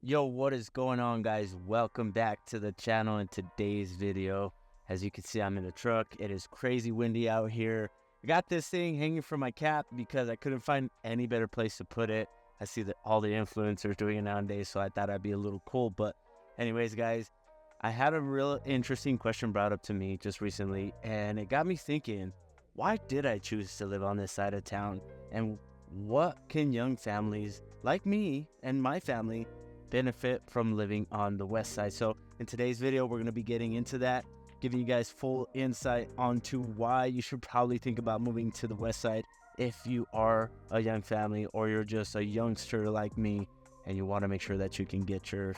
Yo, what is going on, guys? Welcome back to the channel. In today's video, as you can see, I'm in the truck. It is crazy windy out here. I got this thing hanging from my cap because I couldn't find any better place to put it. I see that all the influencers doing it nowadays, so I thought I'd be a little cool. But anyways, guys, I had a real interesting question brought up to me just recently, and it got me thinking, why did I choose to live on this side of town? And what can young families like me and my family benefit from living on the west side? So in today's video, we're going to be getting into that, giving you guys full insight onto why you should probably think about moving to the west side if you are a young family or you're just a youngster like me and you want to make sure that you can get your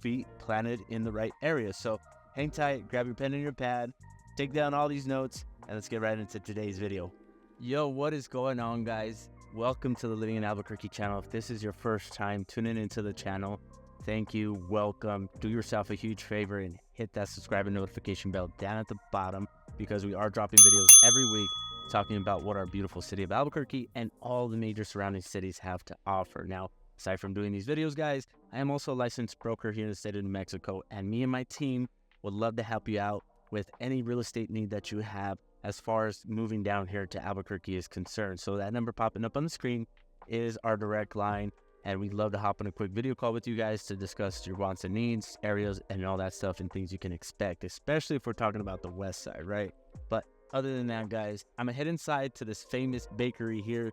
feet planted in the right area. So hang tight, grab your pen and your pad, take down all these notes, and let's get right into today's video. Yo, what is going on, guys? Welcome to the Living in Albuquerque channel. If this is your first time tuning into the channel, thank you, welcome. Do yourself a huge favor and hit that subscribe and notification bell down at the bottom, because we are dropping videos every week talking about what our beautiful city of Albuquerque and all the major surrounding cities have to offer. Now, aside from doing these videos, guys, I am also a licensed broker here in the state of New Mexico, and me and my team would love to help you out with any real estate need that you have as far as moving down here to Albuquerque is concerned. So that number popping up on the screen is our direct line, and we'd love to hop on a quick video call with you guys to discuss your wants and needs, areas, and all that stuff and things you can expect, especially if we're talking about the west side, right? But other than that, guys, I'm gonna head inside to this famous bakery here,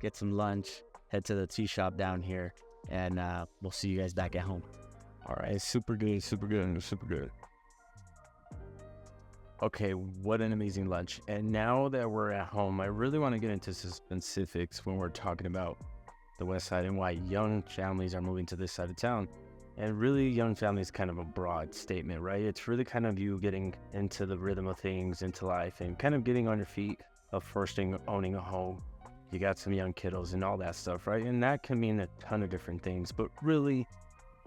get some lunch, head to the tea shop down here, and we'll see you guys back at home. All right, super good, super good, super good. Okay, what an amazing lunch. And now that we're at home, I really want to get into some specifics when we're talking about the west side and why young families are moving to this side of town. And really, young family is kind of a broad statement, right? It's really kind of you getting into the rhythm of things, into life, and kind of getting on your feet of first owning a home. You got some young kiddos and all that stuff, right? And that can mean a ton of different things, but really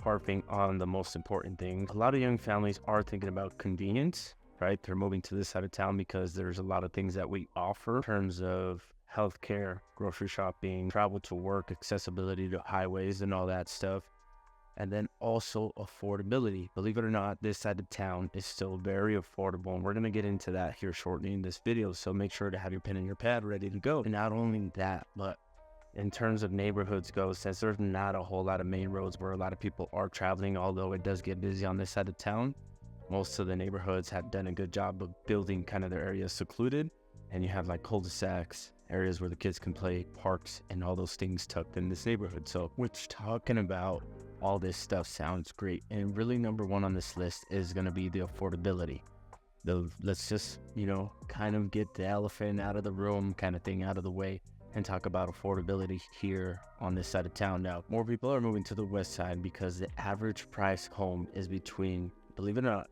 harping on the most important thing. A lot of young families are thinking about convenience, right? They're moving to this side of town because there's a lot of things that we offer in terms of healthcare, grocery shopping, travel to work, accessibility to highways and all that stuff. And then also affordability. Believe it or not, this side of town is still very affordable. And we're going to get into that here shortly in this video. So make sure to have your pen and your pad ready to go. And not only that, but in terms of neighborhoods go, since there's not a whole lot of main roads where a lot of people are traveling, although it does get busy on this side of town, most of the neighborhoods have done a good job of building kind of their areas secluded, and you have like cul-de-sacs, areas where the kids can play, parks, and all those things tucked in this neighborhood. So which talking about all this stuff sounds great, and really number one on this list is going to be the affordability. Let's just kind of get the elephant out of the room kind of thing out of the way and talk about affordability here on this side of town. Now, more people are moving to the west side because the average price home is between, believe it or not,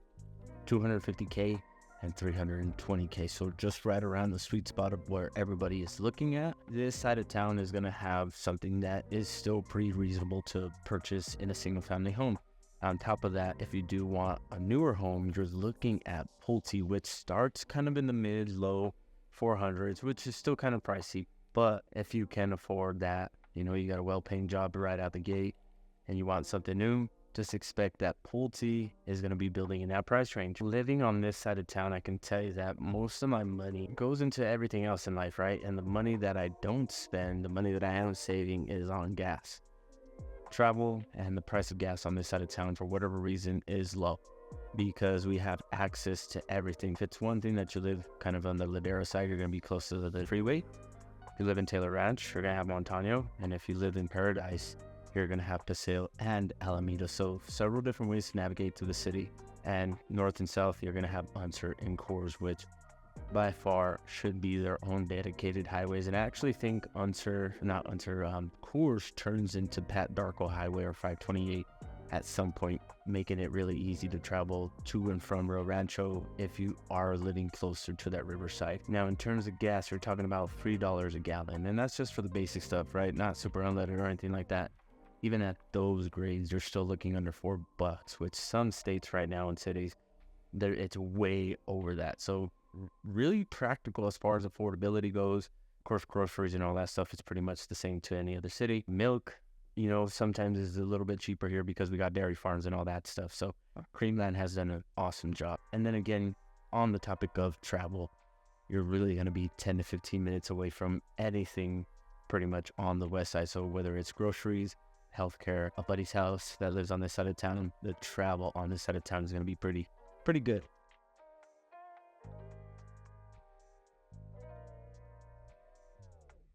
$250K and $320K. So just right around the sweet spot of where everybody is looking at. This side of town is going to have something that is still pretty reasonable to purchase in a single family home. On top of that, if you do want a newer home, you're looking at Pulte, which starts kind of in the mid-low 400s, which is still kind of pricey. But if you can afford that, you got a well-paying job right out the gate and you want something new, just expect that Pulte is going to be building in that price range. Living on this side of town, I can tell you that most of my money goes into everything else in life, right? And the money that I don't spend, the money that I am saving, is on gas. Travel and the price of gas on this side of town, for whatever reason, is low because we have access to everything. If it's one thing that you live kind of on the Ladera side, you're going to be close to the freeway. If you live in Taylor Ranch, you're going to have Montano. And if you live in Paradise, you're going to have Paseo and Alameda. So several different ways to navigate through the city. And north and south, you're going to have Unser and Coors, which by far should be their own dedicated highways. And I actually think Coors turns into Pat Darko Highway or 528 at some point, making it really easy to travel to and from Rio Rancho if you are living closer to that riverside. Now, in terms of gas, you're talking about $3 a gallon. And that's just for the basic stuff, right? Not super unleaded or anything like that. Even at those grades, you're still looking under $4, which some states right now in cities, it's way over that. So really practical as far as affordability goes. Of course, groceries and all that stuff is pretty much the same to any other city. Milk, sometimes it's a little bit cheaper here because we got dairy farms and all that stuff. So Creamland has done an awesome job. And then again, on the topic of travel, you're really going to be 10 to 15 minutes away from anything pretty much on the west side. So whether it's groceries, healthcare, a buddy's house that lives on this side of town, the travel on this side of town is going to be pretty good.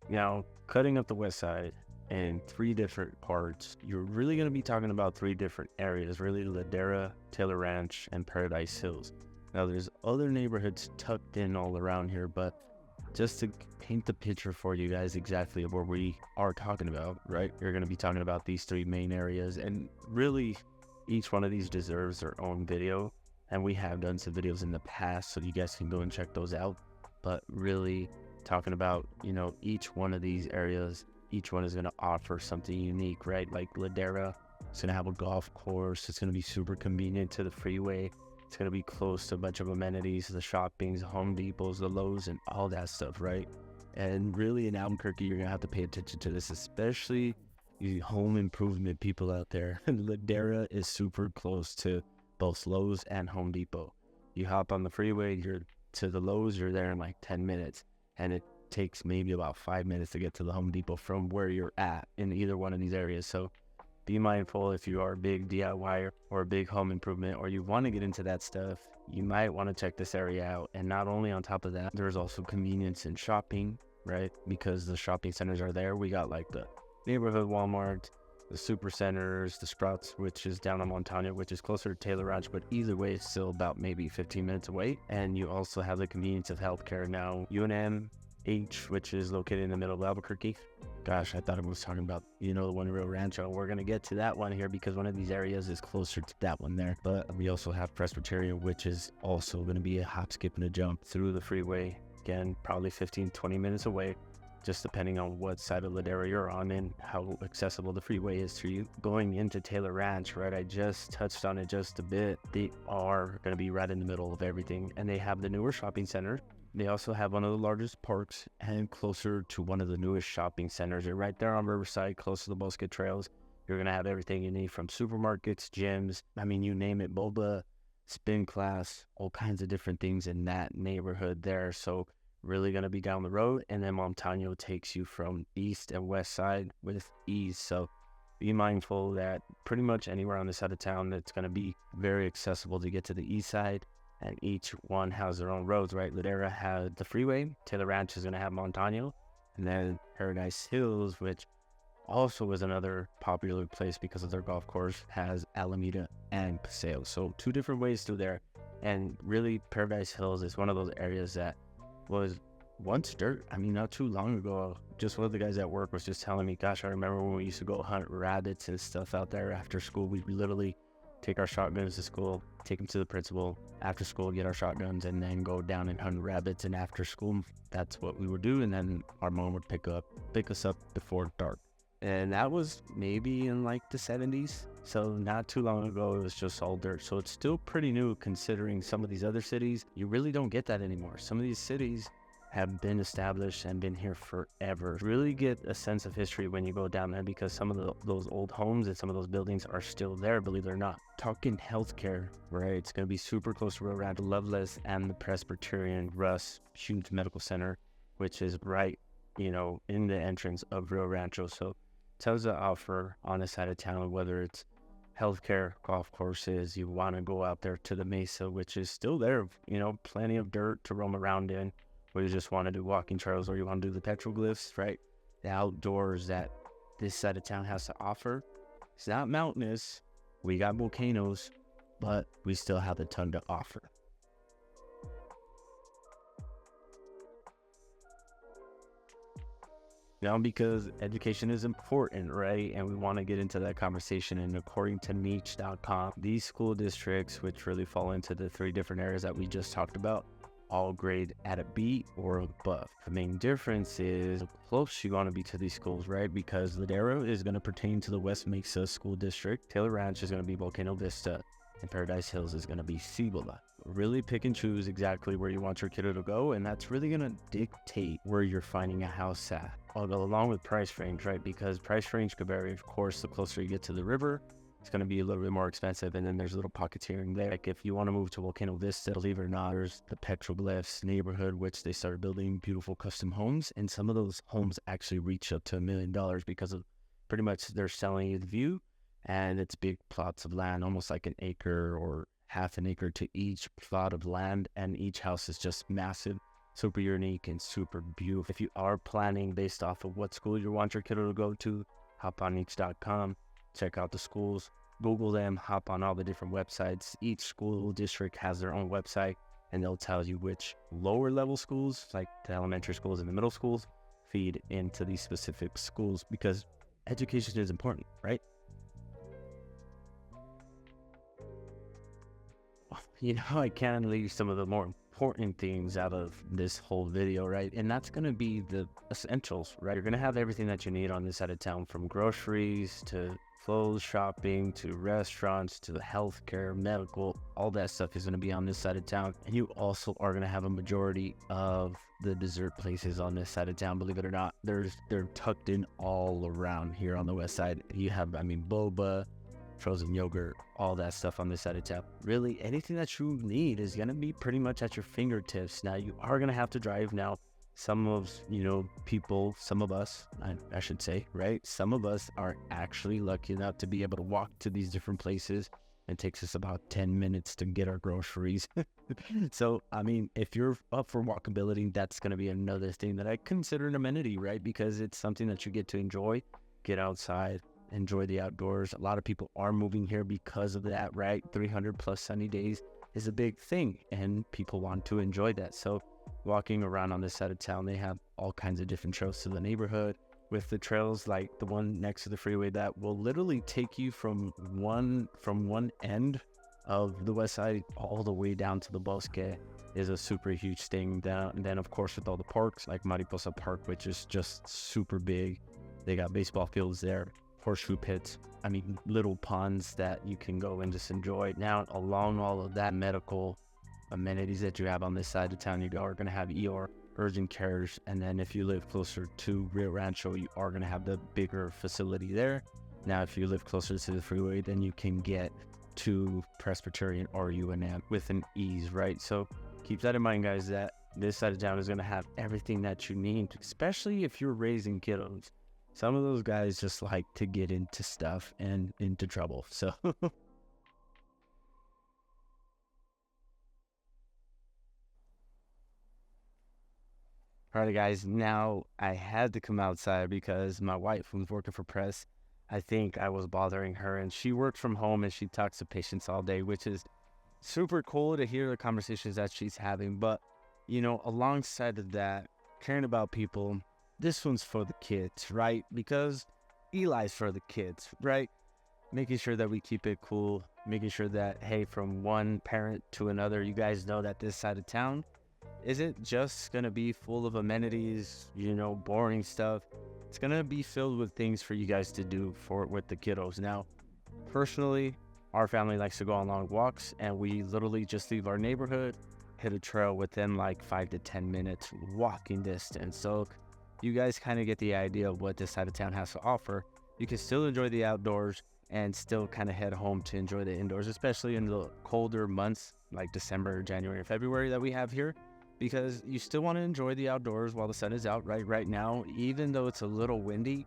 Now, cutting up the west side in three different parts, you're really going to be talking about three different areas, really: Ladera, Taylor Ranch, and Paradise Hills. Now, there's other neighborhoods tucked in all around here, but just to paint the picture for you guys exactly of where we are talking about, right? You're going to be talking about these three main areas, and really each one of these deserves their own video. And we have done some videos in the past, so you guys can go and check those out. But really talking about, each one of these areas, each one is going to offer something unique, right? Like Ladera, it's going to have a golf course. It's going to be super convenient to the freeway. It's going to be close to a bunch of amenities, the shoppings, the Home Depots, the Lowe's, and all that stuff, right? And really in Albuquerque, you're going to have to pay attention to this, especially you home improvement people out there. Ladera is super close to both Lowe's and Home Depot. You hop on the freeway, you're to the Lowe's, you're there in like 10 minutes. And it takes maybe about 5 minutes to get to the Home Depot from where you're at in either one of these areas. So be mindful if you are a big DIYer or a big home improvement, or you want to get into that stuff, you might want to check this area out. And not only on top of that, there's also convenience in shopping, right? Because the shopping centers are there. We got like the neighborhood Walmart, the super centers, the Sprouts, which is down on Montana, which is closer to Taylor Ranch, but either way, it's still about maybe 15 minutes away. And you also have the convenience of healthcare now. UNMH, which is located in the middle of Albuquerque. Gosh, I thought I was talking about, the one Rio Rancho. We're going to get to that one here because one of these areas is closer to that one there. But we also have Presbyterian, which is also going to be a hop, skip, and a jump through the freeway. Again, probably 15, 20 minutes away, just depending on what side of Ladera you're on and how accessible the freeway is to you. Going into Taylor Ranch, right, I just touched on it just a bit. They are going to be right in the middle of everything, and they have the newer shopping center. They also have one of the largest parks and closer to one of the newest shopping centers. You're right there on Riverside, close to the Bosque Trails. You're going to have everything you need from supermarkets, gyms, you name it, boba, spin class, all kinds of different things in that neighborhood there. So really going to be down the road. And then Montano takes you from east and west side with ease. So be mindful that pretty much anywhere on this side of town, it's going to be very accessible to get to the east side. And each one has their own roads, right? Ladera had the freeway. Taylor Ranch is going to have Montano. And then Paradise Hills, which also is another popular place because of their golf course, has Alameda and Paseo. So two different ways through there. And really, Paradise Hills is one of those areas that was once dirt. Not too long ago, just one of the guys at work was just telling me, gosh, I remember when we used to go hunt rabbits and stuff out there after school. We literally take our shotguns to school, take them to the principal after school, get our shotguns, and then go down and hunt rabbits. And after school, that's what we would do. And then our mom would pick us up before dark. And that was maybe in like the 70s. So not too long ago, it was just all dirt. So it's still pretty new considering some of these other cities. You really don't get that anymore. Some of these cities have been established and been here forever. Really get a sense of history when you go down there because some of those old homes and some of those buildings are still there, believe it or not. Talking healthcare, right? It's going to be super close to around Loveless and the Presbyterian Russ huge medical center, which is right, in the entrance of Rio Rancho. So tons of offer on the side of town, whether it's healthcare, golf courses, you want to go out there to the Mesa, which is still there, plenty of dirt to roam around in, or you just want to do walking trails, or you want to do the petroglyphs, right? The outdoors that this side of town has to offer. It's not mountainous. We got volcanoes, but we still have a ton to offer. Now, because education is important, right? And we want to get into that conversation. And according to niche.com, these school districts, which really fall into the three different areas that we just talked about, all grade at a B or above. The main difference is how close you want to be to these schools, right? Because Ladera is going to pertain to the West Mesa School District. Taylor Ranch is going to be Volcano Vista. And Paradise Hills is going to be Cibola. Really pick and choose exactly where you want your kiddo to go. And that's really going to dictate where you're finding a house at. along with price range, right? Because price range could vary, of course, the closer you get to the river, it's going to be a little bit more expensive. And then there's little pockets here and there. Like if you want to move to Volcano Vista, believe it or not, there's the Petroglyphs neighborhood, which they started building beautiful custom homes. And some of those homes actually reach up to $1 million because of pretty much they're selling you the view, and it's big plots of land, almost like an acre or half an acre to each plot of land. And each house is just massive, super unique and super beautiful. If you are planning based off of what school you want your kiddo to go to, hop on each.com, check out the schools, Google them, hop on all the different websites. Each school district has their own website, and they'll tell you which lower level schools, like the elementary schools and the middle schools, feed into these specific schools, because education is important, right? I can't leave some of the more important things out of this whole video, right? And that's going to be the essentials, right? You're going to have everything that you need on this side of town, from groceries to clothes shopping to restaurants to healthcare, medical, all that stuff is going to be on this side of town. And you also are going to have a majority of the dessert places on this side of town. Believe it or not, they're tucked in all around here on the west side. You have, boba, frozen yogurt, all that stuff on this side of town. Really, anything that you need is going to be pretty much at your fingertips. Now, you are going to have to drive. Now, some of, some of us, I should say, right? Some of us are actually lucky enough to be able to walk to these different places. It takes us about 10 minutes to get our groceries. So, if you're up for walkability, that's going to be another thing that I consider an amenity, right? Because it's something that you get to enjoy, get outside, enjoy the outdoors. A lot of people are moving here because of that, right? 300 plus sunny days is a big thing, and people want to enjoy that. So walking around on this side of town, they have all kinds of different trails to the neighborhood, with the trails like the one next to the freeway that will literally take you from one end of the west side all the way down to the Bosque is a super huge thing. And then of course with all the parks like Mariposa Park, which is just super big. They got baseball fields there, horseshoe pits, little ponds that you can go and just enjoy. Now, along all of that medical amenities that you have on this side of town, you are going to have ER, urgent cares, and then if you live closer to Rio Rancho, you are going to have the bigger facility there. Now, if you live closer to the freeway, then you can get to Presbyterian or UNM with an ease, right? So keep that in mind, guys, that this side of town is going to have everything that you need, especially if you're raising kiddos. Some of those guys just like to get into stuff and into trouble. So Alright, guys, now I had to come outside because my wife was working for press. I think I was bothering her, and she works from home and she talks to patients all day, which is super cool to hear the conversations that she's having. But, alongside of that, caring about people, this one's for the kids, right? Because Eli's for the kids, right? Making sure that we keep it cool, making sure that, hey, from one parent to another, you guys know that this side of town isn't just going to be full of amenities, boring stuff. It's going to be filled with things for you guys to do with the kiddos. Now, personally, our family likes to go on long walks, and we literally just leave our neighborhood, hit a trail within like 5 to 10 minutes walking distance. So you guys kind of get the idea of what this side of town has to offer. You can still enjoy the outdoors and still kind of head home to enjoy the indoors, especially in the colder months like December, January, and February that we have here, because you still want to enjoy the outdoors while the sun is out. Right now, even though it's a little windy,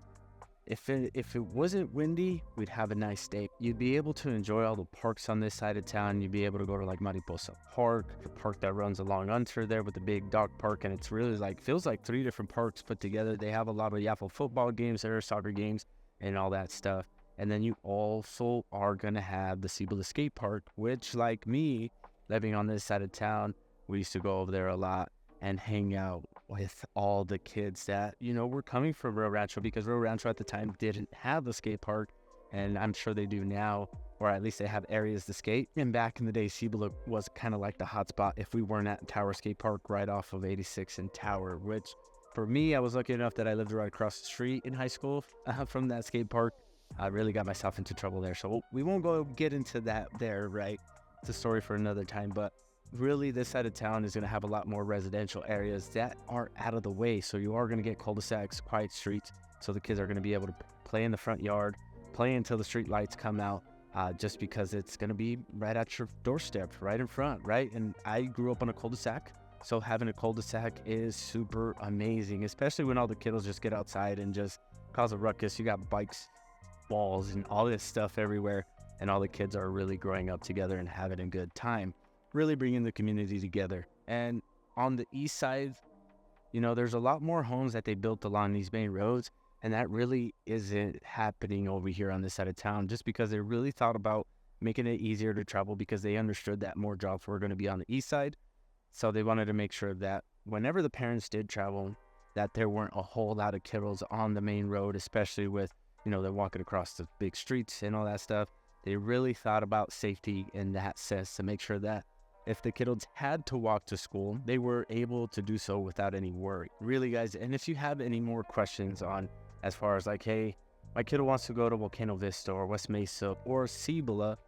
if it wasn't windy, we'd have a nice day. You'd be able to enjoy all the parks on this side of town. You'd be able to go to like Mariposa Park, the park that runs along Unser there with the big dog park, and it's really feels like 3 different parks put together. They have a lot of Yaffle football games there, soccer games, and all that stuff. And then you also are gonna have the Cibola Skate Park, which, like me, living on this side of town, we used to go over there a lot and hang out with all the kids that, were coming from Rio Rancho, because Rio Rancho at the time didn't have a skate park, and I'm sure they do now, or at least they have areas to skate. And back in the day, Cibola was kind of like the hot spot if we weren't at Tower Skate Park right off of 86 and Tower, which for me, I was lucky enough that I lived right across the street in high school from that skate park. I really got myself into trouble there, so we won't go get into that there, right? It's a story for another time. But really this side of town is going to have a lot more residential areas that are out of the way. So you are going to get cul-de-sacs, quiet streets. So the kids are going to be able to play in the front yard, play until the street lights come out, just because it's going to be right at your doorstep, right in front, right? And I grew up on a cul-de-sac. So having a cul-de-sac is super amazing, especially when all the kiddos just get outside and just cause a ruckus. You got bikes, balls, and all this stuff everywhere. And all the kids are really growing up together and having a good time, really bringing the community together. And on the east side, there's a lot more homes that they built along these main roads. And that really isn't happening over here on this side of town, just because they really thought about making it easier to travel, because they understood that more jobs were going to be on the east side. So they wanted to make sure that whenever the parents did travel, that there weren't a whole lot of kiddos on the main road, especially with, they're walking across the big streets and all that stuff. They really thought about safety in that sense to make sure that if the kiddos had to walk to school, they were able to do so without any worry. Really, guys, and if you have any more questions on as far as like, hey, my kiddo wants to go to Volcano Vista or West Mesa or Cibola,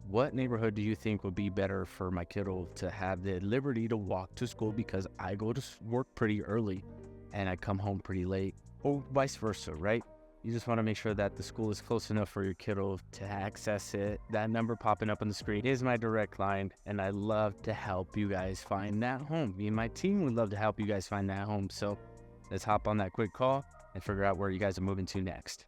what neighborhood do you think would be better for my kiddo to have the liberty to walk to school? Because I go to work pretty early and I come home pretty late, or vice versa, right? You just want to make sure that the school is close enough for your kiddo to access it. That number popping up on the screen is my direct line, and I love to help you guys find that home. Me and my team would love to help you guys find that home. So let's hop on that quick call and figure out where you guys are moving to next.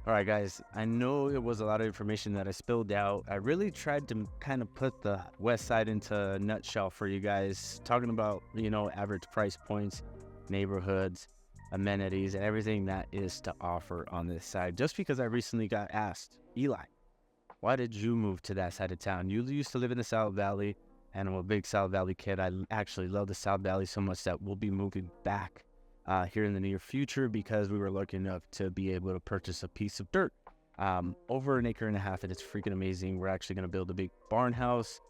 All right, guys, I know it was a lot of information that I spilled out. I really tried to kind of put the West Side into a nutshell for you guys, talking about, average price points, neighborhoods, amenities, and everything that is to offer on this side. Just because I recently got asked, Eli, why did you move to that side of town? You used to live in the South Valley, and I'm a big South Valley kid. I actually love the South Valley so much that we'll be moving back here in the near future, because we were lucky enough to be able to purchase a piece of dirt over 1.5 acres, and it's freaking amazing. We're actually going to build a big barn house.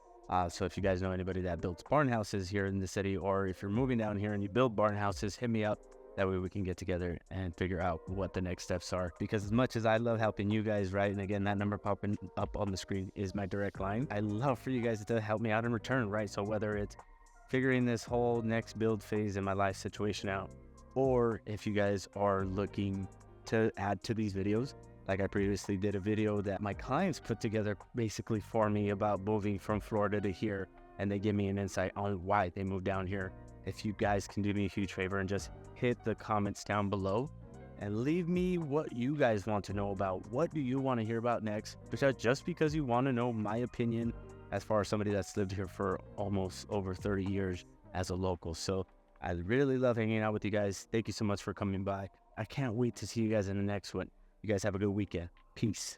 So if you guys know anybody that builds barn houses here in the city, or if you're moving down here and you build barn houses, hit me up. That way we can get together and figure out what the next steps are, because as much as I love helping you guys, right? And again, that number popping up on the screen is my direct line. I love for you guys to help me out in return, right? So whether it's figuring this whole next build phase in my life situation out, or if you guys are looking to add to these videos, like I previously did a video that my clients put together basically for me about moving from Florida to here, and they give me an insight on why they moved down here. If you guys can do me a huge favor and just hit the comments down below and leave me what you guys want to know about. What do you want to hear about next? Because just because you want to know my opinion as far as somebody that's lived here for almost over 30 years as a local. So I really love hanging out with you guys. Thank you so much for coming by. I can't wait to see you guys in the next one. You guys have a good weekend. Peace.